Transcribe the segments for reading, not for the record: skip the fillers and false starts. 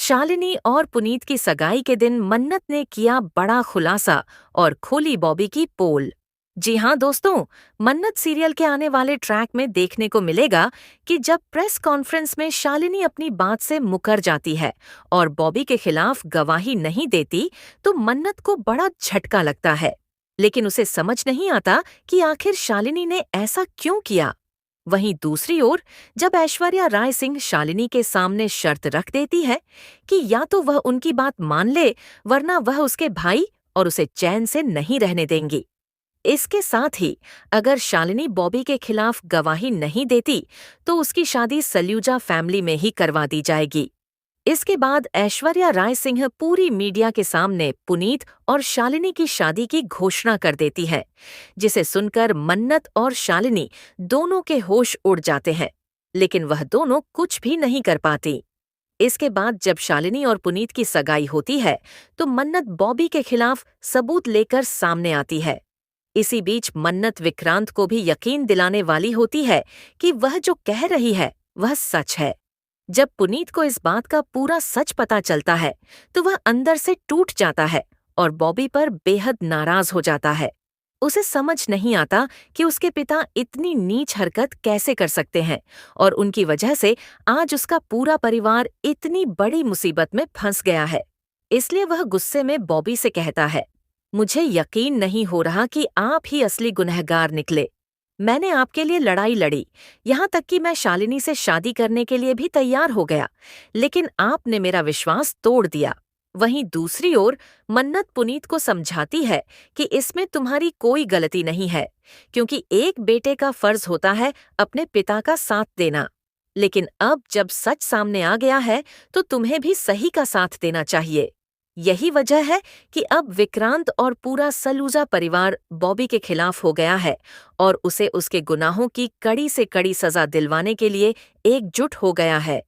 शालिनी और पुनीत की सगाई के दिन मन्नत ने किया बड़ा खुलासा और खोली बॉबी की पोल। जी हाँ दोस्तों, मन्नत सीरियल के आने वाले ट्रैक में देखने को मिलेगा कि जब प्रेस कॉन्फ्रेंस में शालिनी अपनी बात से मुकर जाती है और बॉबी के खिलाफ गवाही नहीं देती, तो मन्नत को बड़ा झटका लगता है। लेकिन उसे समझ नहीं आता कि आखिर शालिनी ने ऐसा क्यों किया। वहीं दूसरी ओर, जब ऐश्वर्या राय सिंह शालिनी के सामने शर्त रख देती है कि या तो वह उनकी बात मान ले, वरना वह उसके भाई और उसे चैन से नहीं रहने देंगी। इसके साथ ही अगर शालिनी बॉबी के खिलाफ गवाही नहीं देती, तो उसकी शादी सल्यूजा फैमिली में ही करवा दी जाएगी। इसके बाद ऐश्वर्या राय सिंह पूरी मीडिया के सामने पुनीत और शालिनी की शादी की घोषणा कर देती है, जिसे सुनकर मन्नत और शालिनी दोनों के होश उड़ जाते हैं, लेकिन वह दोनों कुछ भी नहीं कर पाती। इसके बाद जब शालिनी और पुनीत की सगाई होती है, तो मन्नत बॉबी के खिलाफ सबूत लेकर सामने आती है। इसी बीच मन्नत विक्रांत को भी यकीन दिलाने वाली होती है कि वह जो कह रही है वह सच है। जब पुनीत को इस बात का पूरा सच पता चलता है, तो वह अंदर से टूट जाता है और बॉबी पर बेहद नाराज हो जाता है। उसे समझ नहीं आता कि उसके पिता इतनी नीच हरकत कैसे कर सकते हैं और उनकी वजह से आज उसका पूरा परिवार इतनी बड़ी मुसीबत में फंस गया है। इसलिए वह गुस्से में बॉबी से कहता है, मुझे यकीन नहीं हो रहा कि आप ही असली गुनहगार निकले। मैंने आपके लिए लड़ाई लड़ी, यहाँ तक कि मैं शालिनी से शादी करने के लिए भी तैयार हो गया, लेकिन आपने मेरा विश्वास तोड़ दिया। वहीं दूसरी ओर मन्नत पुनीत को समझाती है कि इसमें तुम्हारी कोई गलती नहीं है, क्योंकि एक बेटे का फर्ज होता है अपने पिता का साथ देना। लेकिन अब जब सच सामने आ गया है, तो तुम्हें भी सही का साथ देना चाहिए। यही वजह है कि अब विक्रांत और पूरा सलूजा परिवार बॉबी के खिलाफ हो गया है और उसे उसके गुनाहों की कड़ी से कड़ी सजा दिलवाने के लिए एकजुट हो गया है।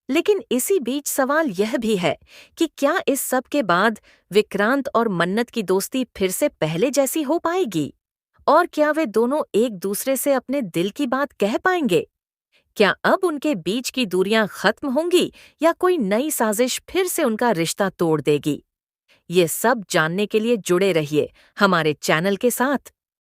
लेकिन इसी बीच सवाल यह भी है कि क्या इस सब के बाद विक्रांत और मन्नत की दोस्ती फिर से पहले जैसी हो पाएगी? और क्या वे दोनों एक दूसरे से अपने दिल की बात कह पाएंगे? क्या अब उनके बीच की दूरियां खत्म होंगी या कोई नई साजिश फिर से उनका रिश्ता तोड़ देगी? ये सब जानने के लिए जुड़े रहिए हमारे चैनल के साथ।